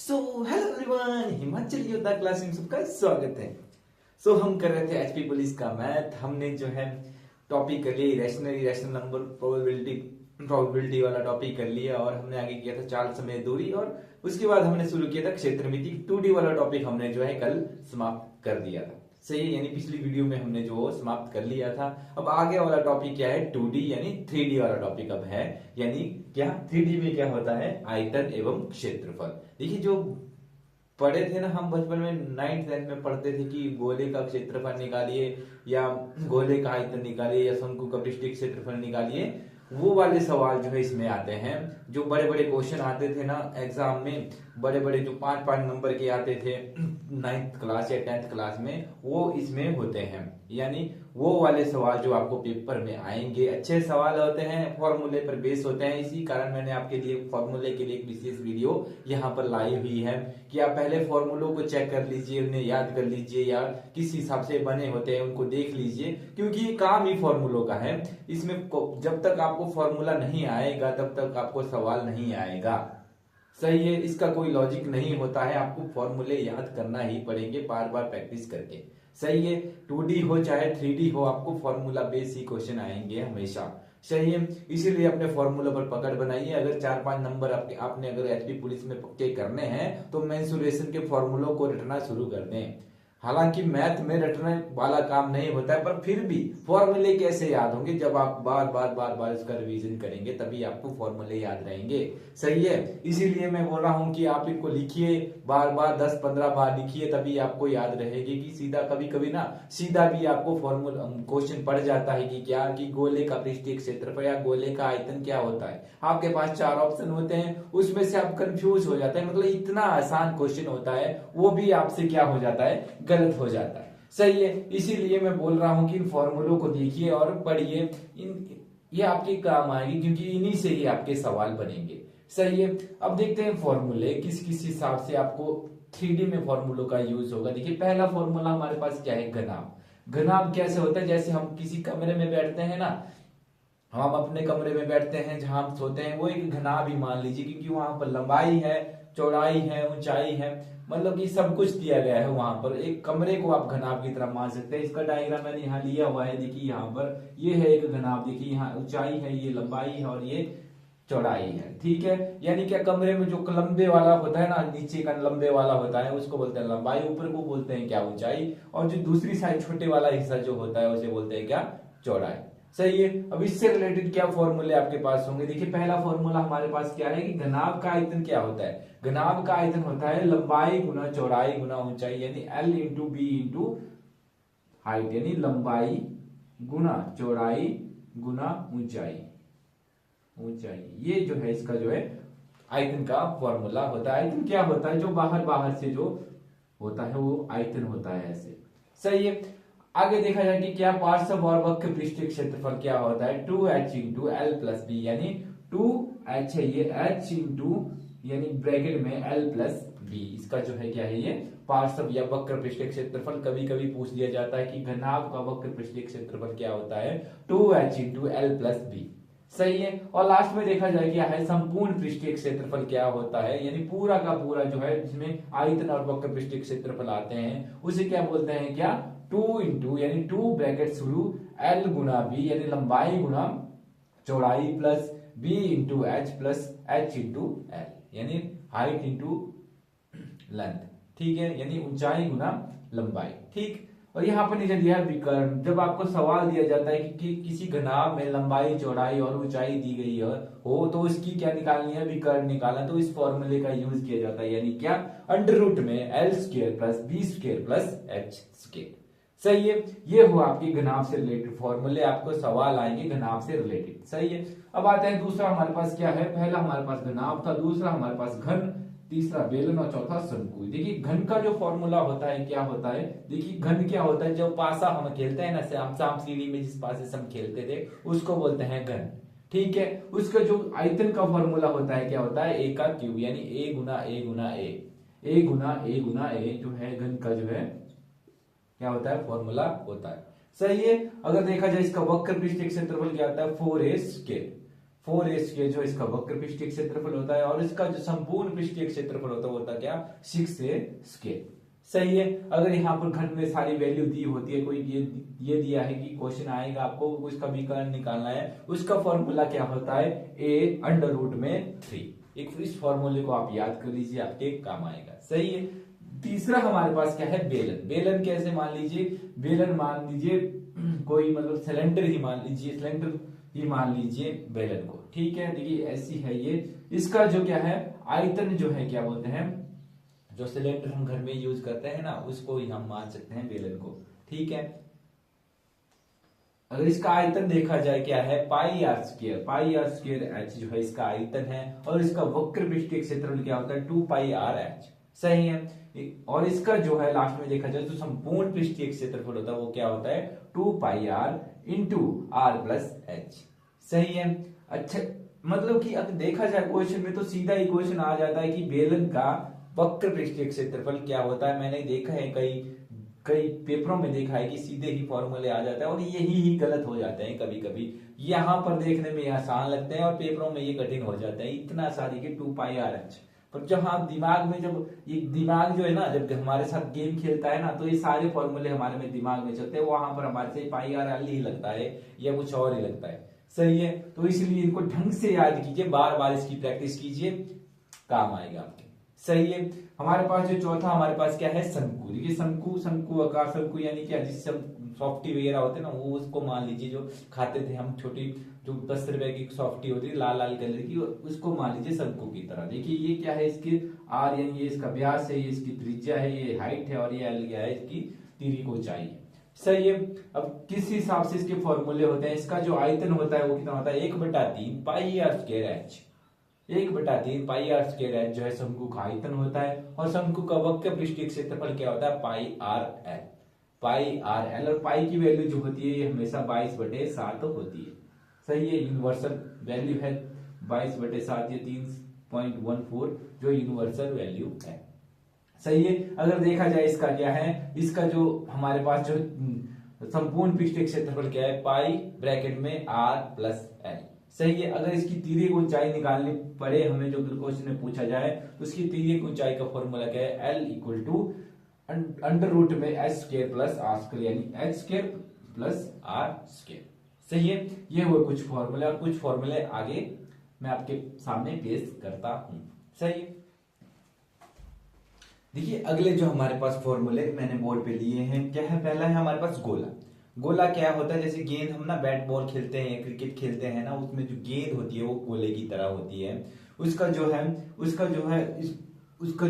Hello everyone, Himachal योद्धा class में सबका स्वागत है। हम कर रहे थे एचपी पुलिस का मैथ। हमने जो है टॉपिक कर लिया रैशनल नंबर प्रोबेबिलिटी वाला टॉपिक कर लिया, और हमने आगे किया था चाल समय दूरी, और उसके बाद हमने शुरू किया था क्षेत्रमिति 2D वाला टॉपिक हमने जो है कल समाप्त कर दिया था। सही है, यानी पिछली वीडियो में हमने जो समाप्त कर लिया था। अब आगे वाला टॉपिक क्या है, 2D यानी 3D वाला टॉपिक अब है। यानी क्या 3D में क्या होता है, आयतन एवं क्षेत्रफल। देखिए, जो पढ़े थे ना हम बचपन में 9th 10th में पढ़ते थे कि गोले का क्षेत्रफल निकालिए, या गोले का आयतन निकालिए, या शंकु का पृष्ठीय क्षेत्रफल निकालिए, वो वाले सवाल जो है इसमें आते हैं। जो बड़े बड़े क्वेश्चन आते थे ना एग्जाम में, बड़े बड़े जो 5-5 नंबर के आते थे 9th क्लास या 10th क्लास में, वो इसमें होते हैं। यानी वो वाले सवाल जो आपको पेपर में आएंगे, अच्छे सवाल होते हैं, फॉर्मूले पर बेस होते हैं। इसी कारण मैंने आपके लिए फॉर्मूले के लिए एक विशेष वीडियो यहाँ पर लाई हुई है कि आप पहले फॉर्मूलों को चेक कर लीजिए, उन्हें याद कर लीजिए, या किस हिसाब से बने होते हैं उनको देख लीजिए, क्योंकि ये काम ही फॉर्मूलों का है। इसमें जब तक आपको फॉर्मूला नहीं आएगा तब तक आपको सवाल नहीं आएगा। सही है, इसका कोई लॉजिक नहीं होता है, आपको फॉर्मूले याद करना ही पड़ेंगे बार बार प्रैक्टिस करके। सही है, 2D हो चाहे 3D हो, आपको फॉर्मूला बेस ही क्वेश्चन आएंगे हमेशा। सही है, इसीलिए अपने फॉर्मूला पर पकड़ बनाइए। अगर 4-5 नंबर आपने अगर एचपी पुलिस में पक्के करने हैं तो मेंसुरेशन के फॉर्मूलों को रटना शुरू कर दें। हालांकि मैथ में रटने वाला काम नहीं होता है, पर फिर भी फॉर्मूले कैसे याद होंगे, जब आप बार बार इसका रिवीजन करेंगे तभी आपको फॉर्मूले याद रहेंगे। सही है, इसीलिए मैं बोल रहा हूं कि आप इनको लिखिए, बार 10-15 बार लिखिए, तभी आपको याद रहेगी। कि सीधा कभी कभी ना सीधा भी आपको फॉर्मूला क्वेश्चन पड़ जाता है कि क्या, कि गोले का पृष्ठीय क्षेत्रफल या गोले का आयतन क्या होता है। आपके पास 4 ऑप्शन होते हैं, उसमें से आप कंफ्यूज हो जाते हैं। मतलब इतना आसान क्वेश्चन होता है, वो भी आपसे क्या हो जाता है, गलत हो जाता है। सही है, इसीलिए मैं बोल रहा हूं कि इन फॉर्मूलों को देखिए और पढ़िए। ये आपके काम आएगी, क्योंकि इन्हीं से ही आपके सवाल बनेंगे। सही है, अब देखते हैं फॉर्मूले किस किस हिसाब से आपको 3D में फॉर्मूलों का यूज होगा। देखिए, पहला फॉर्मूला हमारे पास क्या है, घनाभ। घनाभ कैसे होता है, जैसे हम किसी कमरे में बैठते हैं ना, हम अपने कमरे में बैठते हैं जहां हम सोते हैं, वो एक घनाभ ही मान लीजिए, क्योंकि वहां पर लंबाई है, चौड़ाई है, ऊंचाई है, मतलब कि सब कुछ दिया गया है। वहां पर एक कमरे को आप घनाभ की तरह मान सकते हैं। इसका डायग्राम मैंने यहाँ लिया हुआ है। देखिए यहाँ पर ये है एक घनाभ। देखिए यहाँ ऊंचाई है, ये लंबाई है, और ये चौड़ाई है। ठीक है, यानी क्या, कमरे में जो लंबे वाला होता है ना, नीचे का लंबे वाला होता है, उसको बोलते हैं लंबाई, ऊपर को बोलते हैं क्या, ऊंचाई, और जो दूसरी साइड छोटे वाला हिस्सा जो होता है उसे बोलते हैं क्या, चौड़ाई। सही है, अब इससे रिलेटेड क्या फॉर्मूले आपके पास होंगे। देखिए, पहला फॉर्मूला हमारे पास क्या है कि घनाभ का आयतन क्या होता है। घनाभ का आयतन होता है लंबाई गुना चौड़ाई गुना ऊंचाई, यानी L into B into height, यानी लंबाई गुना चौड़ाई गुना ऊंचाई। ये जो है इसका जो है आयतन का फॉर्मूला होता है। आयतन क्या होता है, जो बाहर से जो होता है वो आयतन होता है, ऐसे। सही है, आगे देखा जाए कि क्या पार्श्व और वक्र पृष्ठीय क्षेत्रफल क्या होता है, 2h into L plus B, यानी 2h है ये, h इंटू यानी ब्रैकेट में l प्लस बी। इसका जो है क्या है, ये पार्श्व या वक्र पृष्ठीय क्षेत्रफल। कभी कभी पूछ दिया जाता है कि घनाभ का वक्र पृष्ठीय क्षेत्रफल क्या होता है, 2h into L plus B. सही है, और लास्ट में देखा जाए क्या है, संपूर्ण पृष्ठीय क्षेत्रफल क्या होता है, यानी पूरा का पूरा जो है जिसमें आयतन और वक्र पृष्ठीय क्षेत्रफल आते हैं, उसे क्या बोलते हैं, क्या, 2 इंटू यानी 2 ब्रैकेट शुरू L गुना बी, यानी लंबाई गुना चौड़ाई, plus B into H plus h into L, यानी हाइट इंटू लेंथ। ठीक है, यानी ऊंचाई गुना लंबाई। ठीक, और यहाँ पर नीचे दिया है विकर्ण। जब आपको सवाल दिया जाता है कि किसी घनाभ में लंबाई चौड़ाई और ऊंचाई दी गई हो तो उसकी क्या निकालनी है, विकर्ण निकालना, तो इस फॉर्मूले का यूज किया जाता है। यानी क्या, अंडर रूट में L square plus B square plus h square. सही है, ये हुआ आपकी घनाभ से रिलेटेड फॉर्मूले, आपको सवाल आएंगे घनाभ से रिलेटेड। सही है, अब आते हैं दूसरा हमारे पास क्या है। पहला हमारे पास घनाभ था, दूसरा हमारे पास घन, तीसरा बेलन, और चौथा शंकु। देखिए, घन का जो फॉर्मूला होता है क्या होता है, देखिए घन क्या होता है, जो पासा हम खेलते हैं ना, शाम सीढ़ी में जिस पासे से हम खेलते थे उसको बोलते हैं घन। ठीक है, उसका जो आयतन का फॉर्मूला होता है क्या होता है, ए का क्यूब, यानी ए गुना ए गुना ए, ए गुना ए गुना ए जो है घन का जो है क्या होता है, फॉर्मूला होता है। सही है, अगर देखा जाए इसका वक्र पृष्ठीय क्षेत्रफल क्या होता है, 4a स्क्वायर। 4a² जो इसका वक्र पृष्ठीय क्षेत्रफल होता है, और इसका जो संपूर्ण पृष्ठीय क्षेत्रफल होता है वो होता है क्या, 6a²। सही है। अगर यहाँ पर घन में सारी वैल्यू दी होती है, कोई ये दिया है कि क्वेश्चन आएगा आपको उसका विकर्ण निकालना है, उसका फॉर्मूला क्या होता है, a√3। एक इस फॉर्मूले को आप याद कर लीजिए, आपके काम आएगा। सही है। तीसरा हमारे पास क्या है, बेलन। बेलन कैसे मान लीजिए, बेलन मान लीजिए कोई मतलब सिलेंडर ही मान लीजिए, सिलेंडर ही मान लीजिए बेलन को। ठीक है, देखिए ऐसी है ये। इसका जो क्या है आयतन जो है क्या बोलते हैं, जो सिलेंडर हम घर में यूज करते हैं ना, उसको ही हम मान सकते हैं बेलन को। ठीक है। अगर इसका आयतन देखा जाए क्या है, πr²। πr² h जो है इसका आयतन है, और इसका वक्र पृष्ठीय क्षेत्रफल क्या होता है, 2πrh। सही है। और इसका जो है लास्ट में देखा जाए तो संपूर्ण पृष्ठीय क्षेत्रफल होता है वो क्या होता है, 2πr इंटू r+h। सही है। अच्छा, मतलब कि अगर देखा जाए क्वेश्चन में तो सीधा ही क्वेश्चन आ जाता है कि बेलन का वक्र पृष्ठीय क्षेत्रफल क्या होता है। मैंने देखा है कई कई पेपरों में देखा है कि सीधे ही फॉर्मूले आ जाता है, और यही ही गलत हो जाते हैं कभी कभी। यहाँ पर देखने में आसान लगते हैं और पेपरों में ये कठिन हो जाते हैं, इतना सारी के 2πrh। पर जहाँ दिमाग में जब ये दिमाग जो है ना, जब हमारे साथ गेम खेलता है ना, तो ये सारे फॉर्मूले हमारे में दिमाग में चलते हैं, वहां पर हमारे से πrl ही लगता है या कुछ और ही लगता है। सही है। तो इसलिए इनको ढंग से याद कीजिए, बार बार इसकी प्रैक्टिस कीजिए, काम आएगा आपके। सही है। हमारे पास जो चौथा हमारे पास क्या है, शंकु। देखिए शंकु, शंकु आकार शंकु यानी क्या, जिससे सॉफ्टी वगैरह होते हैं ना, वो उसको मान लीजिए जो खाते थे हम, छोटी जो 10 रुपए की सॉफ्टी होती है लाल लाल कलर की, उसको मान लीजिए शंकु की तरह। देखिए ये क्या है, इसकी आर यानी ये इसका व्यास है, ये इसकी त्रिज्या है, ये हाइट है, और ये एल क्या है, इसकी तिर्यक ऊंचाई है। सही है। अब किस हिसाब से इसके फॉर्मूले होते हैं, इसका जो आयतन होता है वो कितना होता है, 1/3 πr²h। 1/3 πr² जो है शंकु का आयतन होता है, और शंकु का वक्र पृष्ठीय क्षेत्रफल क्या होता है, πrl। πrl और पाई की वैल्यू जो होती है ये हमेशा 22/7 होती है। सही है। यूनिवर्सल वैल्यू है 22/7, ये 3.14 जो यूनिवर्सल वैल्यू है। सही है। अगर देखा जाए इसका क्या है, इसका जो हमारे पास जो संपूर्ण पृष्ठीय क्षेत्रफल क्या है, π(r+l)। सही है। अगर इसकी तिर्यक ऊंचाई निकालनी पड़े हमें, जो क्वेश्चन में पूछा जाए, तो उसकी तिर्यक ऊंचाई का फॉर्मूला क्या है, L = √h² + r², यानी h² + r²। सही है। ये वो कुछ फॉर्मूले, और कुछ फॉर्मूले आगे मैं आपके सामने पेश करता हूं। सही है। देखिए अगले जो हमारे पास फॉर्मूले मैंने बोर्ड पे लिए हैं, क्या है, पहला है हमारे पास गोला। गोला क्या होता है, जैसे गेंद हम ना बैट बॉल खेलते हैं, क्रिकेट खेलते हैं ना, उसमें जो गेंद होती है वो गोले की तरह होती है। उसका जो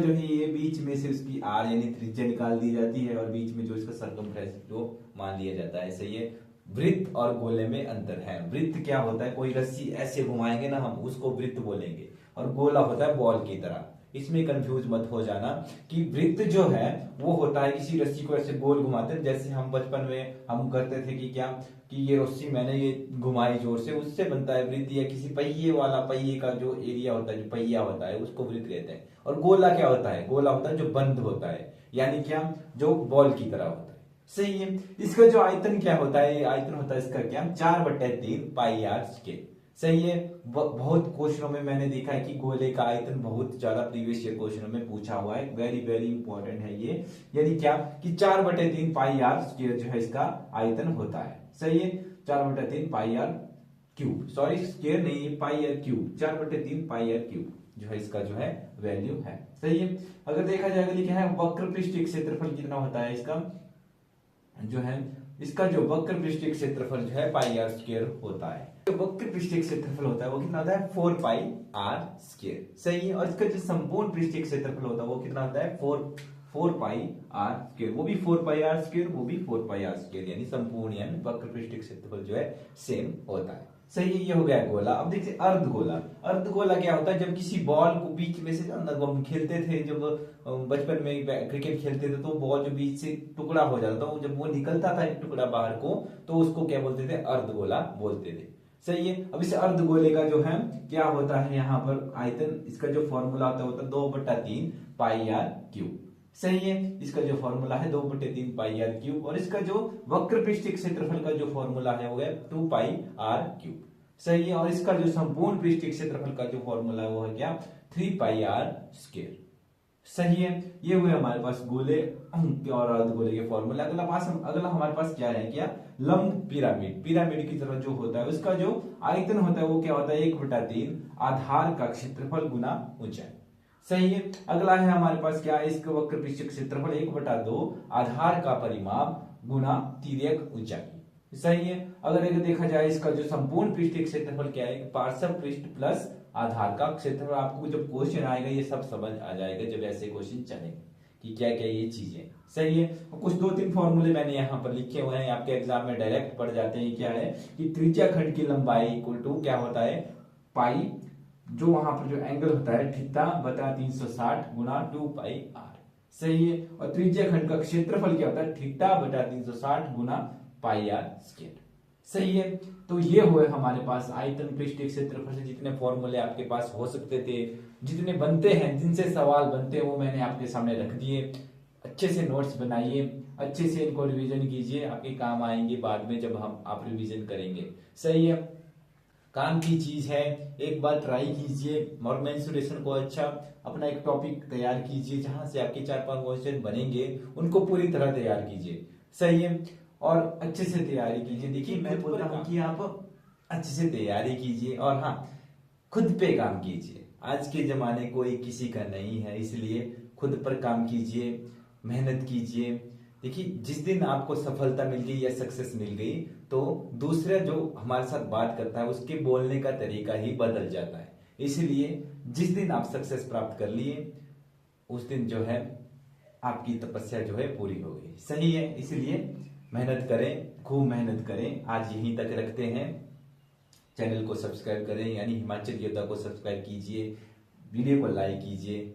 है ये बीच में से उसकी आर यानी त्रिज्या निकाल दी जाती है, और बीच में जो इसका सर्कमफ्रेंस जो मान लिया जाता है। सही है। वृत्त और गोले में अंतर है। वृत्त क्या होता है, कोई रस्सी ऐसे घुमाएंगे ना हम, उसको वृत्त बोलेंगे, और गोला होता है बॉल की तरह। इसमें कंफ्यूज मत हो जाना कि वृत्त जो है वो होता है किसी रस्सी को ऐसे गोल घुमाते हैं, जैसे हम बचपन में हम करते थे कि क्या, कि ये रस्सी मैंने ये घुमाई जोर से, उससे बनता है वृत्त। या किसी पहिए वाला, पहिए का जो एरिया होता है, जो पहिया होता है, उसको वृत्त कहते हैं। और गोला क्या होता है, गोला होता है जो बंद होता है, यानी क्या, जो बॉल की तरह होता है। सही है। इसका जो आयतन क्या होता है, आयतन होता है इसका क्या, 4/3 πr²। सही है। बहुत क्वेश्चनों में मैंने देखा है कि गोले का आयतन बहुत ज्यादा प्रीवियस ईयर क्वेश्चनों में पूछा हुआ है, वेरी वेरी इंपॉर्टेंट है ये। यानी क्या कि 4/3 πr² जो है इसका आयतन होता है। सही है। 4/3 πr³ सॉरी स्क्वायर नहीं, πr³ 4/3 πr³ जो है इसका जो है वैल्यू है। सही है। अगर देखा जाएगा क्या है, वक्र पृष्ठीय क्षेत्रफल कितना होता है इसका, जो है इसका जो वक्र पृष्ठीय क्षेत्रफल जो है πr² होता है। जो वक्र पृष्ठीय क्षेत्रफल होता है वो कितना होता है, 4πr²। सही है। और इसका जो संपूर्ण पृष्ठीय क्षेत्रफल होता है वो कितना होता है, 4πr²। वो भी 4πr², वो भी 4πr², यानी संपूर्ण यानी वक्र पृष्ठीय क्षेत्रफल जो है सेम होता है। सही है। ये हो गया गोला। अब देखिए अर्धगोला। अर्धगोला क्या होता है, जब किसी बॉल को बीच में से हम खेलते थे, जब बचपन में क्रिकेट खेलते थे, तो बॉल जो बीच से टुकड़ा हो जाता था, जब वो निकलता था एक टुकड़ा बाहर को, तो उसको क्या बोलते थे, अर्धगोला बोलते थे। सही है। अब इस अर्धगोले का जो है क्या होता है, यहाँ पर आयतन, इसका जो फॉर्मूला होता है 2/3 πr³। सही है। इसका जो फॉर्मूला है 2/3 πr³, और इसका जो वक्र पृष्ठीय क्षेत्रफल का जो फॉर्मूला है वो है 2πr³। सही है। और इसका जो संपूर्ण पृष्ठीय क्षेत्रफल का जो फॉर्मूला है वो है क्या, 3πr²। सही है। ये हुए हमारे पास गोले और अर्धगोले के फॉर्मूला। अगला हमारे पास क्या है, क्या, लंब पिरामिड। पिरामिड की तरह जो होता है उसका जो आयतन होता है वो क्या होता है, 1/3 आधार का क्षेत्रफल गुना ऊंचाई। सही है। अगला है हमारे पास क्या, इसका वक्र पृष्ठीय क्षेत्रफल 1/2 आधार का परिमाप गुना तिर्यक ऊंचाई। सही है। अगर एक देखा जाए इसका जो संपूर्ण पृष्ठीय क्षेत्रफल क्या है, पार्श्व पृष्ठ प्लस आधार का क्षेत्रफल। आपको जब क्वेश्चन आएगा ये सब समझ आ जाएगा जब ऐसे क्वेश्चन चलेंगे कि क्या क्या ये चीजें। सही है। कुछ 2-3 फॉर्मूले मैंने यहाँ पर लिखे हुए हैं, आपके एग्जाम में डायरेक्ट पढ़ जाते हैं। क्या है कि त्रिज्या खंड की लंबाई इक्वल टू क्या होता है, पाई, जो वहां पर जो एंगल होता है θ/360 गुना 2πr। सही है। और त्रिज्या खंड का क्षेत्रफल क्या होता है, θ/360 गुना πr²। सही है। तो ये हुए हमारे पास आयतन पृष्ठीय क्षेत्रफल से जितने फॉर्मूले आपके पास हो सकते थे, जितने बनते हैं, जिनसे सवाल बनते हैं वो मैंने आपके सामने रख दिए। अच्छे से नोट्स बनाइए, अच्छे से इनको रिवीजन कीजिए, आपके काम आएंगे बाद में जब हम आप रिवीजन करेंगे। सही है। काम की चीज है, एक बार ट्राई कीजिए और मेंसुरेशन को अच्छा अपना एक टॉपिक तैयार कीजिए, जहां से आपके 4-5 क्वेश्चन बनेंगे उनको पूरी तरह तैयार कीजिए। सही है। और अच्छे से तैयारी कीजिए। देखिए मैं बोलता हूँ कि आप अच्छे से तैयारी कीजिए और हाँ, खुद पे काम कीजिए। आज के जमाने कोई किसी का नहीं है, इसलिए खुद पर काम कीजिए, मेहनत कीजिए। देखिए जिस दिन आपको सफलता मिल गई या सक्सेस मिल गई तो दूसरा जो हमारे साथ बात करता है उसके बोलने का तरीका ही बदल जाता है। इसलिए जिस दिन आप सक्सेस प्राप्त कर लिए उस दिन जो है आपकी तपस्या जो है पूरी हो गई। सही है। इसलिए मेहनत करें, खूब मेहनत करें। आज यहीं तक रखते हैं। चैनल को सब्सक्राइब करें, यानी हिमाचल योद्धा को सब्सक्राइब कीजिए, वीडियो को लाइक कीजिए।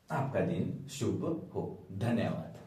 आपका दिन शुभ हो। धन्यवाद।